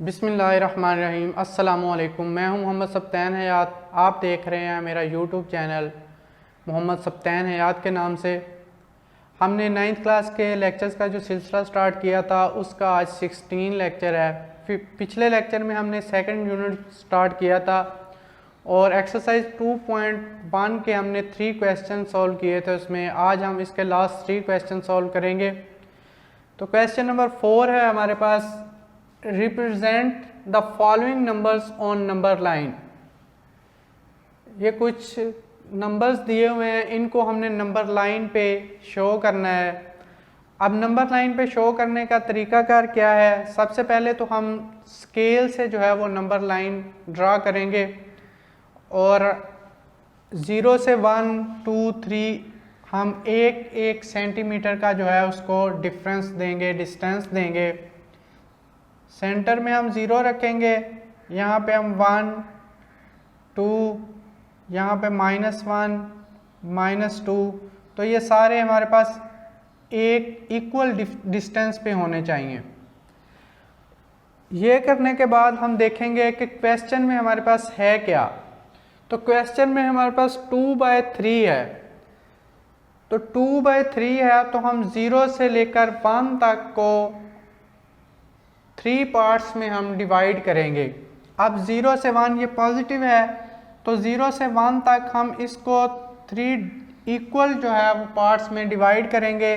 बिस्मिल्लाहिर्रहमानिर्रहीम। अस्सलामुअलैकुम। मैं हूं मोहम्मद सब्तैन हयात। आप देख रहे हैं मेरा यूट्यूब चैनल मोहम्मद सब्तैन हयात के नाम से। हमने 9th क्लास के लेक्चर्स का जो सिलसिला स्टार्ट किया था उसका आज 16 लेक्चर है। पिछले लेक्चर में हमने सेकंड यूनिट स्टार्ट किया था और एक्सरसाइज 2.1 के हमने 3 क्वेश्चन सॉल्व किए थे। उसमें आज हम इसके लास्ट 3 क्वेश्चन सॉल्व करेंगे। तो क्वेश्चन नंबर 4 है हमारे पास, represent the following numbers on number line. ये कुछ नंबर्स दिए हुए हैं, इनको हमने नंबर लाइन पे शो करना है। अब नंबर लाइन पे शो करने का तरीकाकार क्या है? सबसे पहले तो हम स्केल से जो है वो नंबर लाइन ड्रा करेंगे और 0 से 1, 2, 3 हम एक सेंटीमीटर का जो है उसको डिफरेंस देंगे, डिस्टेंस देंगे। सेंटर में हम 0 रखेंगे, यहाँ पे हम 1, 2, यहाँ पे -1, -2। तो ये सारे हमारे पास एक इक्वल डिस्टेंस पे होने चाहिए। ये करने के बाद हम देखेंगे कि क्वेश्चन में हमारे पास है क्या। तो क्वेश्चन में हमारे पास 2/3 है। तो 2/3 है तो हम 0 से लेकर 1 तक को 3 पार्ट्स में हम डिवाइड करेंगे। अब 0 से 1 ये पॉजिटिव है तो 0 से 1 तक हम इसको 3 इक्वल जो है वो पार्ट्स में डिवाइड करेंगे।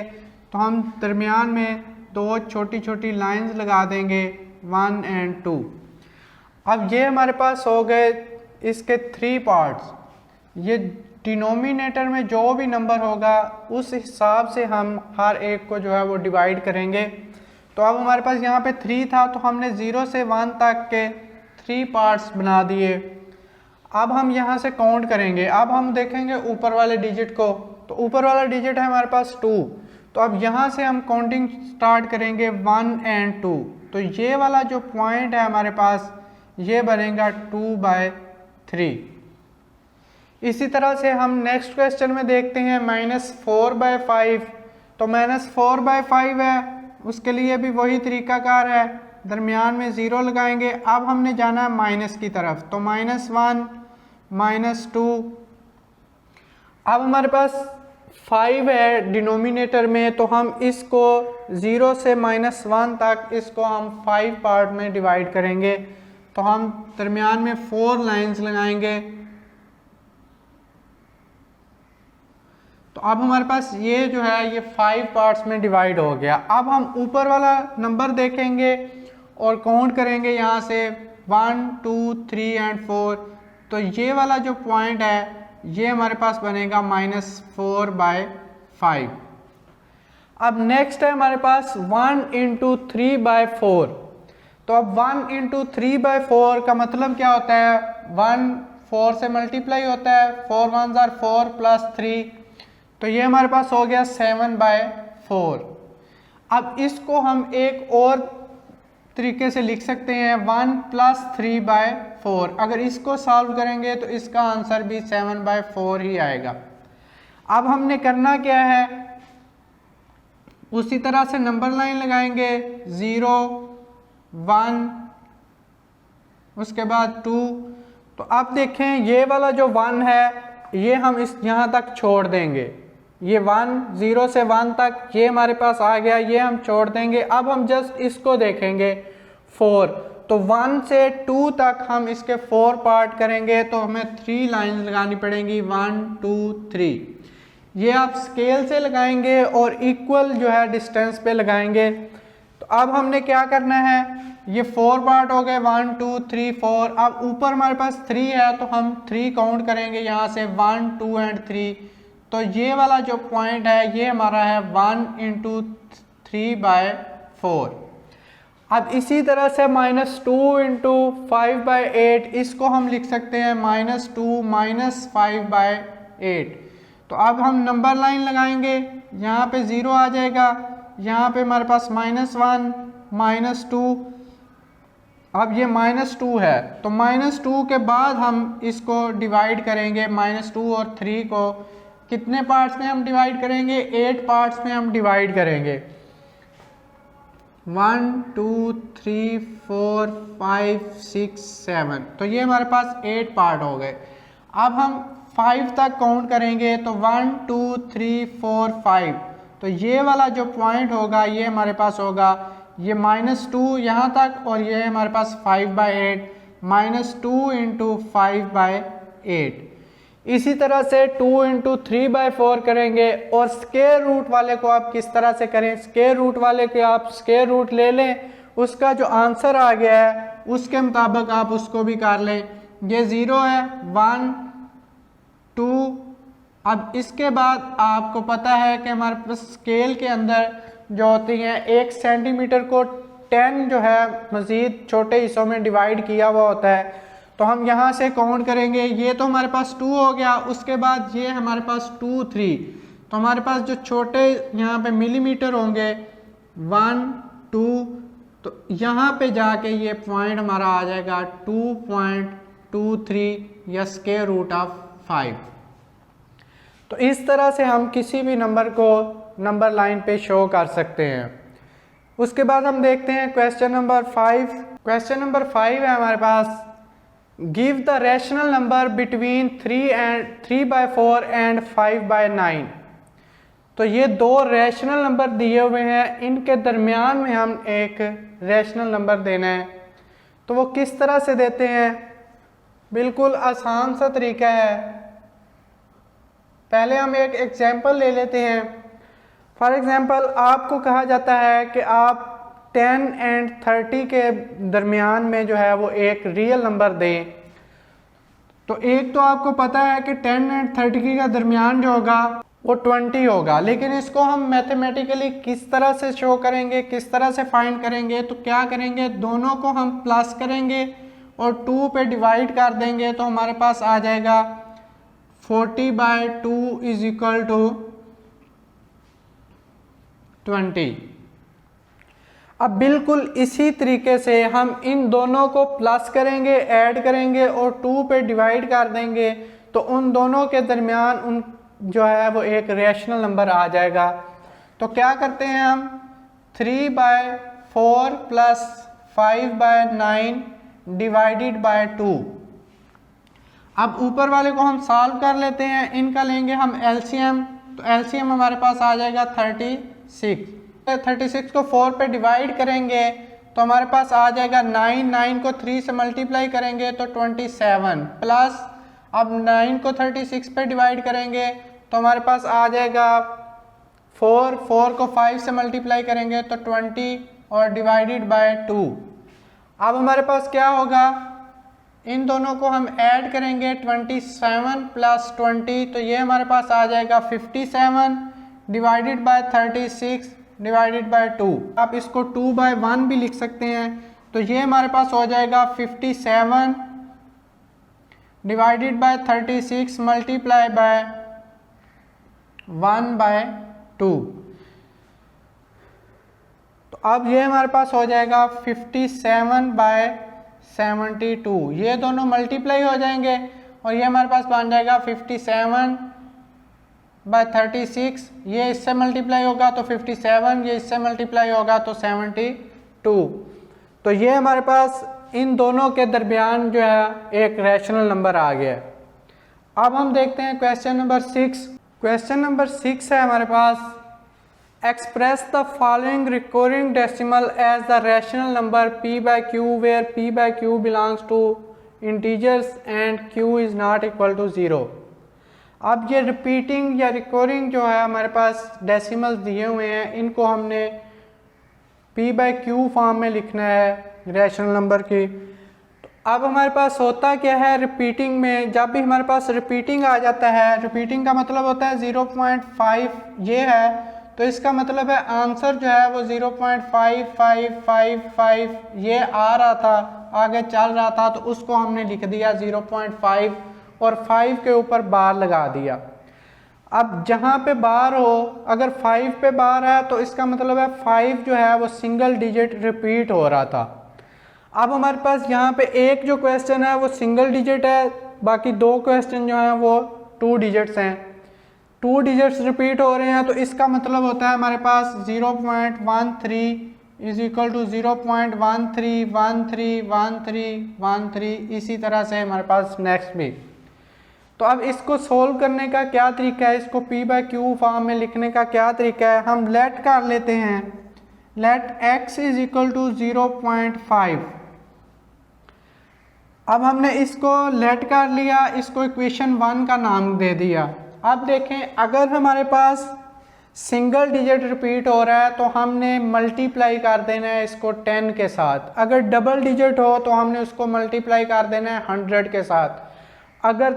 तो हम दरमियान में 2 छोटी छोटी लाइंस लगा देंगे, 1 और 2। अब ये हमारे पास हो गए इसके 3 पार्ट्स। ये डिनोमिनेटर में जो भी नंबर होगा उस हिसाब से हम हर एक को जो है वो डिवाइड करेंगे। तो अब हमारे पास यहाँ पे 3 था तो हमने 0 से 1 तक के 3 पार्ट्स बना दिए। अब हम यहाँ से काउंट करेंगे। अब हम देखेंगे ऊपर वाले डिजिट को। तो ऊपर वाला डिजिट है हमारे पास 2। तो अब यहाँ से हम काउंटिंग स्टार्ट करेंगे 1 और 2। तो ये वाला जो पॉइंट है हमारे पास ये बनेगा 2/3। इसी तरह से हम नेक्स्ट क्वेश्चन में देखते हैं -4/5। तो -4/5 है, उसके लिए भी वही तरीकाकार है, दरमियान में 0 लगाएंगे। अब हमने जाना है माइनस की तरफ। तो -1, -2। अब हमारे पास 5 है डिनोमिनेटर में, तो हम इसको 0 से -1 तक इसको हम 5 पार्ट में डिवाइड करेंगे। तो हम दरमियान में 4 लाइंस लगाएंगे। तो अब हमारे पास ये जो है ये 5 पार्ट्स में डिवाइड हो गया। अब हम ऊपर वाला नंबर देखेंगे और काउंट करेंगे यहाँ से 1, 2, 3 और 4। तो ये वाला जो पॉइंट है ये हमारे पास बनेगा -4/5। अब नेक्स्ट है हमारे पास 1 × 3/4। तो अब 1 × 3/4 का मतलब क्या होता है? 1 4 से मल्टीप्लाई होता है, 4 1 are 4 + 3। तो ये हमारे पास हो गया 7/4। अब इसको हम एक और तरीके से लिख सकते हैं 1 + 3/4। अगर इसको सॉल्व करेंगे तो इसका आंसर भी 7/4 ही आएगा। अब हमने करना क्या है, उसी तरह से नंबर लाइन लगाएंगे 0, 1, उसके बाद 2। तो अब देखें ये वाला जो 1 है ये हम इस यहाँ तक छोड़ देंगे। ये 1 0 से 1 तक ये हमारे पास आ गया, ये हम छोड़ देंगे। अब हम जस्ट इसको देखेंगे 4। तो 1 से 2 तक हम इसके 4 पार्ट करेंगे तो हमें 3 लाइंस लगानी पड़ेंगी, 1, 2, 3। ये आप स्केल से लगाएंगे और इक्वल जो है डिस्टेंस पे लगाएंगे। तो अब हमने क्या करना है, ये 4 पार्ट हो गए, 1, 2, 3, 4। अब ऊपर हमारे पास 3 है तो हम 3 काउंट करेंगे यहाँ से, 1, 2 और 3। तो ये वाला जो पॉइंट है ये हमारा है 1 × 3/4। अब इसी तरह से -2 × 5/8 इसको हम लिख सकते हैं -2 - 5/8। तो अब हम नंबर लाइन लगाएंगे, यहाँ पे 0 आ जाएगा, यहाँ पे हमारे पास -1, -2। अब ये -2 है तो -2 के बाद हम इसको डिवाइड करेंगे। -2 और 3 को कितने पार्ट्स में हम डिवाइड करेंगे? 8 पार्ट्स में हम डिवाइड करेंगे। 1 2 3 4 5 6 7, तो ये हमारे पास 8 पार्ट हो गए। अब हम 5 तक काउंट करेंगे तो 1 2 3 4 5, तो ये वाला जो पॉइंट होगा ये हमारे पास होगा ये -2 यहाँ तक, और ये हमारे पास 5/8 -2 इंटू 5/8। इसी तरह से 2 इंटू 3/4 करेंगे। और स्क्वायर रूट वाले को आप किस तरह से करें, स्क्वायर रूट वाले के आप स्क्वायर रूट ले लें, उसका जो आंसर आ गया है उसके मुताबिक आप उसको भी कर लें। ये 0 है, 1 2। अब इसके बाद आपको पता है कि हमारे पास स्केल के अंदर जो होती हैं 1 सेंटीमीटर को 10 जो है मज़ीद छोटे हिस्सों में डिवाइड किया हुआ होता है। तो हम यहाँ से काउंट करेंगे, ये तो हमारे पास 2 हो गया, उसके बाद ये हमारे पास 2 3, तो हमारे पास जो छोटे यहाँ पे मिलीमीटर होंगे 1 2, तो यहाँ पे जाके ये पॉइंट हमारा आ जाएगा 2.23 या स्क्वायर रूट ऑफ 5। तो इस तरह से हम किसी भी नंबर को नंबर लाइन पे शो कर सकते हैं। उसके बाद हम देखते हैं क्वेश्चन नंबर 5। क्वेश्चन नंबर 5 है हमारे पास, give the rational number between 3/4 and 5/9। तो ये दो रैशनल नंबर दिए हुए हैं, इनके दरमियान में हम एक रैशनल नंबर देना है। तो वो किस तरह से देते हैं, बिल्कुल आसान सा तरीका है। पहले हम एक एग्जांपल ले लेते हैं। फॉर एग्जांपल आपको कहा जाता है कि आप 10 एंड 30 के दरमियान में जो है वो एक रियल नंबर दें। तो एक तो आपको पता है कि 10 एंड 30 का दरमियान जो होगा वो 20 होगा, लेकिन इसको हम मैथमेटिकली किस तरह से शो करेंगे, किस तरह से फाइंड करेंगे, तो क्या करेंगे, दोनों को हम प्लस करेंगे और 2 पे डिवाइड कर देंगे, तो हमारे पास आ जाएगा 40/2 इज इक्वल टू 20। अब बिल्कुल इसी तरीके से हम इन दोनों को प्लस करेंगे, ऐड करेंगे और 2 पे डिवाइड कर देंगे, तो उन दोनों के दरमियान उन जो है वो एक रैशनल नंबर आ जाएगा। तो क्या करते हैं हम, 3/4 प्लस 5/9 डिवाइडेड बाय 2। अब ऊपर वाले को हम सॉल्व कर लेते हैं, इनका लेंगे हम एलसीएम। तो एलसीएम हमारे पास आ जाएगा 36। 36 को 4 पे डिवाइड करेंगे तो हमारे पास आ जाएगा 9 को 3 से मल्टीप्लाई करेंगे तो 27, प्लस अब 9 को 36 पे डिवाइड करेंगे तो हमारे पास आ जाएगा 4 को 5 से मल्टीप्लाई करेंगे तो 20 और डिवाइडेड बाय 2। अब हमारे पास क्या होगा, इन दोनों को हम ऐड करेंगे 27 प्लस 20, तो ये हमारे पास आ जाएगा 57 डिवाइडेड बाय 36 डिवाइडेड बाय 2। आप इसको 2/1 भी लिख सकते हैं, तो ये हमारे पास हो जाएगा 57 डिवाइडेड बाय 36 मल्टीप्लाई बाय 1/2। तो अब ये हमारे पास हो जाएगा 57/72। ये दोनों मल्टीप्लाई हो जाएंगे और ये हमारे पास बन जाएगा 57/36। ये इससे मल्टीप्लाई होगा तो 57, ये इससे मल्टीप्लाई होगा तो 72। तो ये हमारे पास इन दोनों के दरमियान जो है एक रैशनल नंबर आ गया है। अब हम देखते हैं क्वेश्चन नंबर 6। क्वेश्चन नंबर 6 है हमारे पास, express the following recurring decimal as the rational number p/q where p/q belongs to integers and q is not equal to 0। अब ये रिपीटिंग या रिकरिंग जो है हमारे पास डेसिमल्स दिए हुए हैं, इनको हमने p/q फॉर्म में लिखना है रैशनल नंबर की। तो अब हमारे पास होता क्या है, रिपीटिंग में जब भी हमारे पास रिपीटिंग आ जाता है, रिपीटिंग का मतलब होता है 0.5 ये है, तो इसका मतलब है आंसर जो है वो 0.5555 ये आ रहा था, आगे चल रहा था, तो उसको हमने लिख दिया 0.5 और 5 के ऊपर बार लगा दिया। अब जहाँ पे बार हो, अगर 5 पे बार है तो इसका मतलब है 5 जो है वो सिंगल डिजिट रिपीट हो रहा था। अब हमारे पास यहाँ पे एक जो क्वेश्चन है वो सिंगल डिजिट है, बाकी 2 क्वेश्चन जो हैं वो 2 डिजिट्स हैं। 2 डिजिट्स रिपीट हो रहे हैं, तो इसका मतलब होता है हमारे पास 0.13 इज इक्वल टू 0.13131313 इसी तरह से हमारे पास नेक्स्ट भी। तो अब इसको सोल्व करने का क्या तरीका है, इसको P बाय क्यू फॉर्म में लिखने का क्या तरीका है, हम लेट कर लेते हैं, let x is equal to 0.5। अब हमने इसको लेट कर लिया, इसको इक्वेशन 1 का नाम दे दिया। अब देखें अगर हमारे पास सिंगल डिजिट रिपीट हो रहा है तो हमने मल्टीप्लाई कर देना है इसको 10 के साथ, अगर डबल डिजिट हो तो हमने उसको मल्टीप्लाई कर देना है 100 के साथ, अगर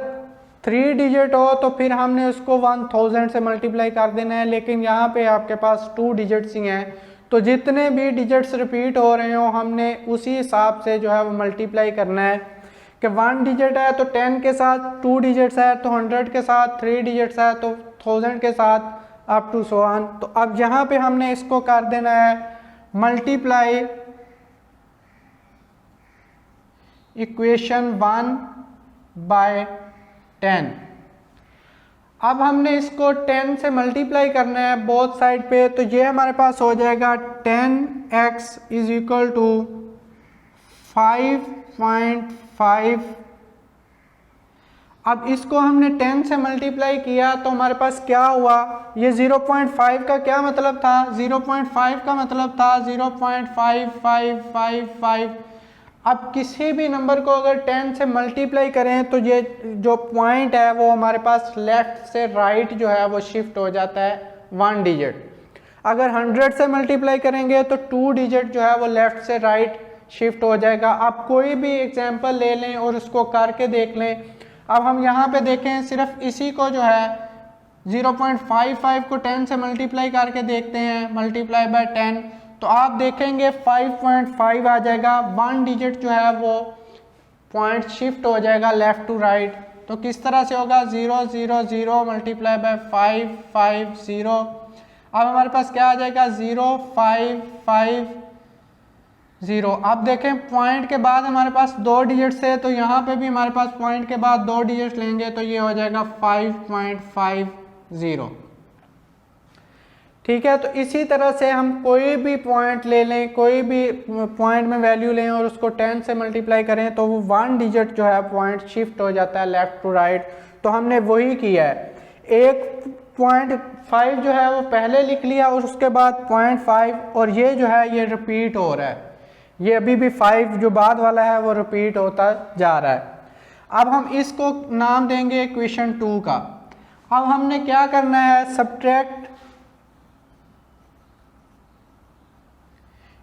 3 डिजिट हो तो फिर हमने उसको 1000 से मल्टीप्लाई कर देना है। लेकिन यहाँ पे आपके पास 2 डिजिट्स ही हैं, तो जितने भी डिजिट्स रिपीट हो रहे हो हमने उसी हिसाब से जो है वो मल्टीप्लाई करना है कि 1 डिजिट है तो 10 के साथ, 2 डिजिट्स है तो 100 के साथ, 3 डिजिट्स है तो 1000 के साथ, अप टू सो ऑन। तो अब यहाँ पे हमने इसको कर देना है मल्टीप्लाई इक्वेशन 1 बाय 10। अब हमने इसको 10 से मल्टीप्लाई करना है बोथ साइड पे, तो ये हमारे पास हो जाएगा 10x इज इक्वल टू 5.5। अब इसको हमने 10 से मल्टीप्लाई किया तो हमारे पास क्या हुआ, ये 0.5 का क्या मतलब था, 0.5 का मतलब था 0.5555। अब किसी भी नंबर को अगर 10 से मल्टीप्लाई करें तो ये जो पॉइंट है वो हमारे पास लेफ्ट से राइट जो है वो शिफ्ट हो जाता है 1 डिजिट। अगर 100 से मल्टीप्लाई करेंगे तो 2 डिजिट जो है वो लेफ्ट से राइट शिफ्ट हो जाएगा। आप कोई भी एग्जांपल ले लें और उसको करके देख लें। अब हम यहाँ पे देखें, सिर्फ इसी को जो है 0.55 को 10 से मल्टीप्लाई करके देखते हैं, मल्टीप्लाई बाय 10, तो आप देखेंगे 5.5 आ जाएगा। 1 डिजिट जो है वो पॉइंट शिफ्ट हो जाएगा लेफ्ट टू राइट। तो किस तरह से होगा, 0 0 0 मल्टीप्लाई बाय 5 5 0। अब हमारे पास क्या आ जाएगा, 0 5 5 0। अब देखें पॉइंट के बाद हमारे पास 2 डिजिट्स है, तो यहाँ पे भी हमारे पास पॉइंट के बाद 2 डिजिट्स लेंगे तो ये हो जाएगा 5.50। ठीक है, तो इसी तरह से हम कोई भी पॉइंट ले लें, कोई भी पॉइंट में वैल्यू लें और उसको 10 से मल्टीप्लाई करें तो वो 1 डिजिट जो है पॉइंट शिफ्ट हो जाता है लेफ्ट टू राइट। तो हमने वही किया है, एक 0.5 जो है वो पहले लिख लिया और उसके बाद 0.5, और ये जो है ये रिपीट हो रहा है, ये अभी भी 5 जो बाद वाला है वो रिपीट होता जा रहा है। अब हम इसको नाम देंगे इक्वेशन 2 का। अब हमने क्या करना है, सब्ट्रैक्ट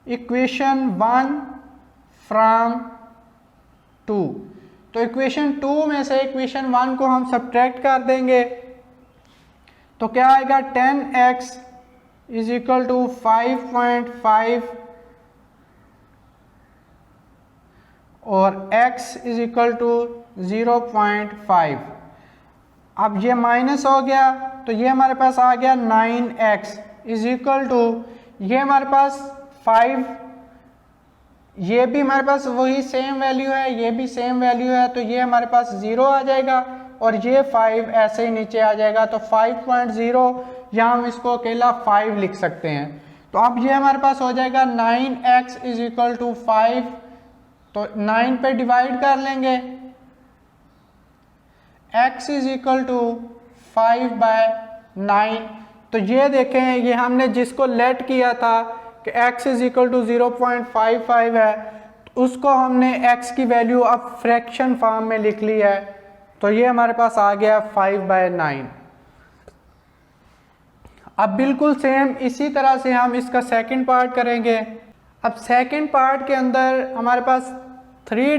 इक्वेशन 1 फ्रॉम 2। तो इक्वेशन 2 में से इक्वेशन 1 को हम सब्ट्रैक्ट कर देंगे तो क्या आएगा, 10x इज इक्वल टू 5.5 और x इज इक्वल टू 0.5। अब ये माइनस हो गया तो ये हमारे पास आ गया 9x इज इक्वल टू, ये हमारे पास 5, ये भी हमारे पास वही सेम वैल्यू है, ये भी सेम वैल्यू है, तो ये हमारे पास 0 आ जाएगा और ये 5 ऐसे ही नीचे आ जाएगा। तो 5.0 यहाँ हम इसको अकेला 5 लिख सकते हैं। तो अब ये हमारे पास हो जाएगा 9x इज इक्वल टू 5, तो 9 पे डिवाइड कर लेंगे, x इज इक्वल टू 5/9। तो ये देखें, ये हमने जिसको लेट किया था कि x इज इक्वल टू 0.55 है, तो उसको हमने x की वैल्यू अब फ्रैक्शन फॉर्म में लिख ली है, तो ये हमारे पास आ गया 5/9। अब बिल्कुल सेम इसी तरह से हम इसका सेकंड पार्ट करेंगे। अब सेकंड पार्ट के अंदर हमारे पास 2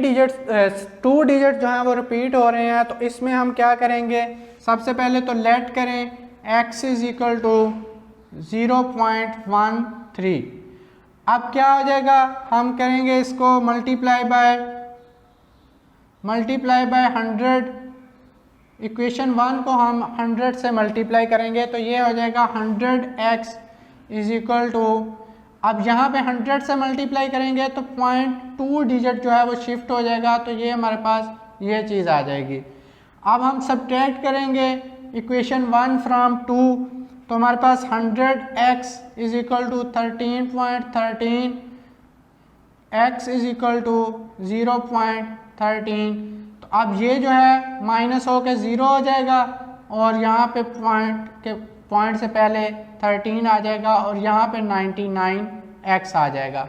डिजिट जो हैं वो रिपीट हो रहे हैं, तो इसमें हम क्या करेंगे, सबसे पहले तो लेट करें x इज इक्वल टू 0.13। अब क्या हो जाएगा, हम करेंगे इसको मल्टीप्लाई बाय 100। इक्वेशन 1 को हम 100 से मल्टीप्लाई करेंगे तो ये हो जाएगा 100x इज इक्वल टू, अब यहाँ पे 100 से मल्टीप्लाई करेंगे तो 0.2 डिजिट जो है वो शिफ्ट हो जाएगा, तो ये हमारे पास ये चीज़ आ जाएगी। अब हम सब्ट्रैक्ट करेंगे इक्वेशन 1 फ्रॉम 2, तो हमारे पास 100x is equal to 13.13, x is equal to 0.13। तो अब ये जो है माइनस हो के 0 हो जाएगा और यहाँ पे पॉइंट से पहले 13 आ जाएगा और यहाँ पे 99x आ जाएगा।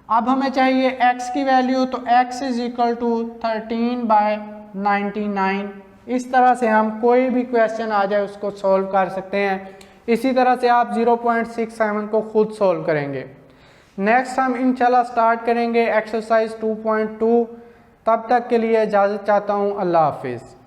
अब हमें चाहिए x की वैल्यू, तो x इज इक्वल टू 13/99। इस तरह से हम कोई भी क्वेश्चन आ जाए उसको सॉल्व कर सकते हैं। इसी तरह से आप 0.67 को खुद सॉल्व करेंगे। नेक्स्ट हम इंशाल्लाह स्टार्ट करेंगे एक्सरसाइज 2.2। तब तक के लिए इजाज़त चाहता हूँ। अल्लाह हाफिज़।